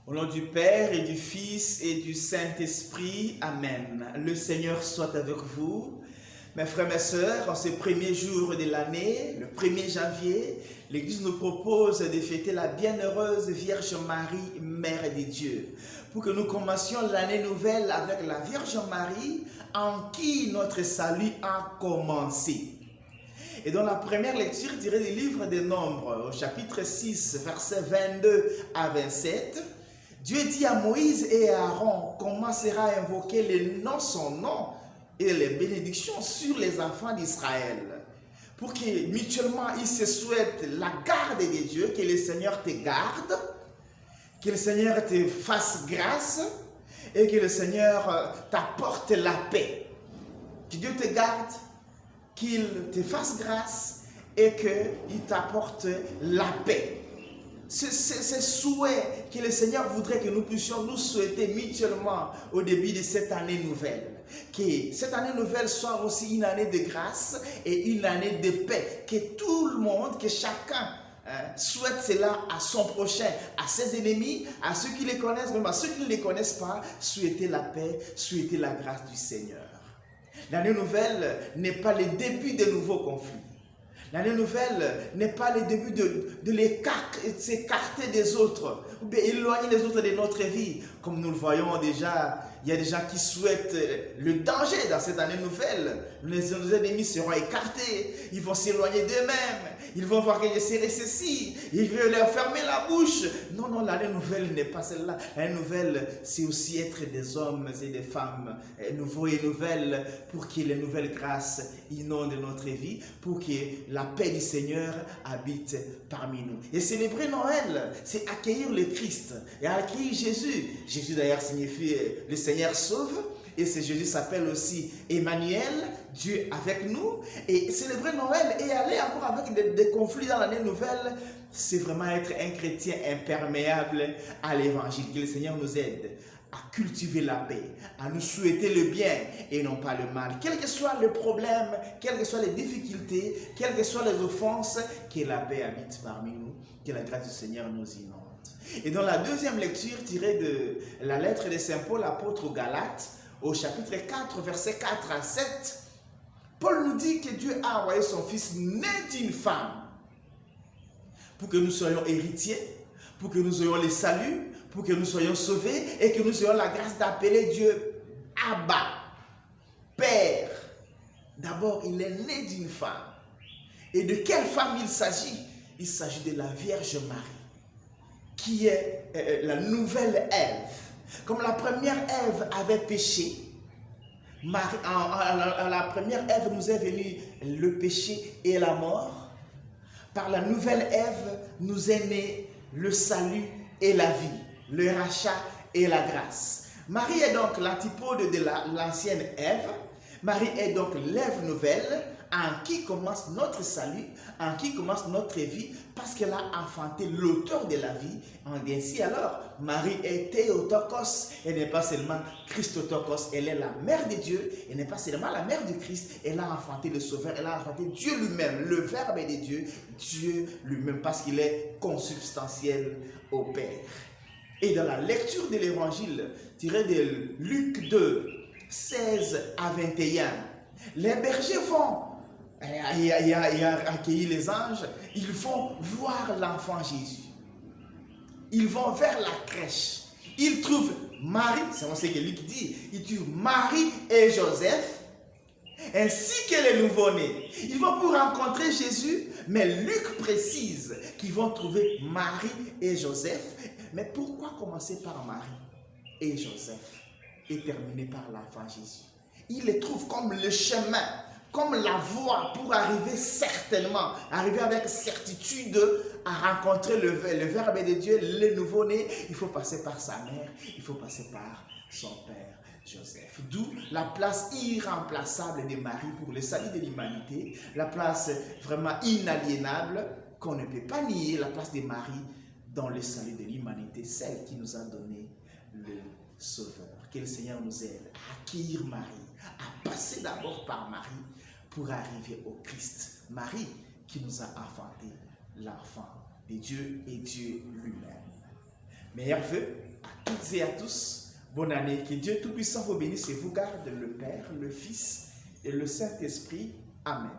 Au nom du Père et du Fils et du Saint-Esprit, Amen. Le Seigneur soit avec vous. Mes frères, mes sœurs, en ce premier jour de l'année, le 1er janvier, l'Église nous propose de fêter la bienheureuse Vierge Marie, Mère de Dieu, pour que nous commencions l'année nouvelle avec la Vierge Marie, en qui notre salut a commencé. Et dans la première lecture, tirée du livre des Nombres, au chapitre 6, versets 22 à 27, Dieu dit à Moïse et à Aaron comment sera invoqué le nom, son nom et les bénédictions sur les enfants d'Israël. Pour que mutuellement ils se souhaitent la garde de Dieu, que le Seigneur te garde, que le Seigneur te fasse grâce et que le Seigneur t'apporte la paix. Que Dieu te garde, qu'il te fasse grâce et qu'il t'apporte la paix. C'est souhait que le Seigneur voudrait que nous puissions nous souhaiter mutuellement au début de cette année nouvelle. Que cette année nouvelle soit aussi une année de grâce et une année de paix. Que tout le monde, que chacun souhaite cela à son prochain, à ses ennemis, à ceux qui les connaissent, même à ceux qui ne les connaissent pas, souhaiter la paix, souhaiter la grâce du Seigneur. L'année nouvelle n'est pas le début de nouveaux conflits. L'année nouvelle n'est pas le début de s'écarter des autres, ou bien éloigner les autres de notre vie. Comme nous le voyons déjà, il y a des gens qui souhaitent le danger dans cette année nouvelle. Les ennemis seront écartés, ils vont s'éloigner d'eux-mêmes, ils vont voir que je serai ceci, ils veulent leur fermer la bouche. Non, non, l'année nouvelle n'est pas celle-là. L'année nouvelle, c'est aussi être des hommes et des femmes nouveaux et nouvelles pour que les nouvelles grâces inondent notre vie, pour que la paix du Seigneur habite parmi nous. Et célébrer Noël, c'est accueillir le Christ et accueillir Jésus. Jésus d'ailleurs signifie le Seigneur sauve. Et ce Jésus s'appelle aussi Emmanuel, Dieu avec nous. Et célébrer Noël et aller encore avec des conflits dans l'année nouvelle, c'est vraiment être un chrétien imperméable à l'évangile. Que le Seigneur nous aide à cultiver la paix, à nous souhaiter le bien et non pas le mal. Quels que soient les problèmes, quelles que soient les difficultés, quelles que soient les offenses, que la paix habite parmi nous, que la grâce du Seigneur nous inonde. Et dans la deuxième lecture tirée de la lettre de Saint Paul, apôtre aux Galates, au chapitre 4, versets 4 à 7, Paul nous dit que Dieu a envoyé son Fils né d'une femme pour que nous soyons héritiers, pour que nous ayons le salut, pour que nous soyons sauvés et que nous ayons la grâce d'appeler Dieu Abba, Père. D'abord, il est né d'une femme. Et de quelle femme il s'agit? Il s'agit de la Vierge Marie, qui est la nouvelle Ève. Comme la première Ève avait péché, la première Ève nous est venue le péché et la mort. Par la nouvelle Ève nous est né le salut et la vie, le rachat et la grâce. Marie est donc l'antipode de l'ancienne Ève. Marie est donc l'Ève nouvelle en qui commence notre salut, en qui commence notre vie, parce qu'elle a enfanté l'auteur de la vie. Ainsi alors, Marie est Théotokos, elle n'est pas seulement Christotokos, elle est la mère de Dieu, elle n'est pas seulement la mère de Christ, elle a enfanté le Sauveur, elle a enfanté Dieu lui-même, le Verbe de Dieu, Dieu lui-même, parce qu'il est consubstantiel au Père. Et dans la lecture de l'Évangile, tirée de Luc 2, 16 à 21, les bergers vont accueillir les anges, ils vont voir l'enfant Jésus. Ils vont vers la crèche. Ils trouvent Marie, c'est ce que Luc dit, ils trouvent Marie et Joseph, ainsi que les nouveau-nés. Ils vont pour rencontrer Jésus, mais Luc précise qu'ils vont trouver Marie et Joseph. Mais pourquoi commencer par Marie et Joseph et terminer par l'enfant Jésus? Ils les trouvent comme le chemin, comme la voie pour arriver certainement, arriver avec certitude à rencontrer le Verbe de Dieu, le nouveau-né. Il faut passer par sa mère, il faut passer par son père Joseph. D'où la place irremplaçable de Marie pour le salut de l'humanité, la place vraiment inaliénable qu'on ne peut pas nier, la place de Marie dans le salut de l'humanité, celle qui nous a donné le Sauveur. Que le Seigneur nous aide à accueillir Marie, à passer d'abord par Marie pour arriver au Christ. Marie qui nous a enfanté l'enfant de Dieu et Dieu lui-même. Meilleurs vœux toutes et à tous, bonne année. Que Dieu Tout-Puissant vous bénisse et vous garde, le Père, le Fils et le Saint-Esprit. Amen.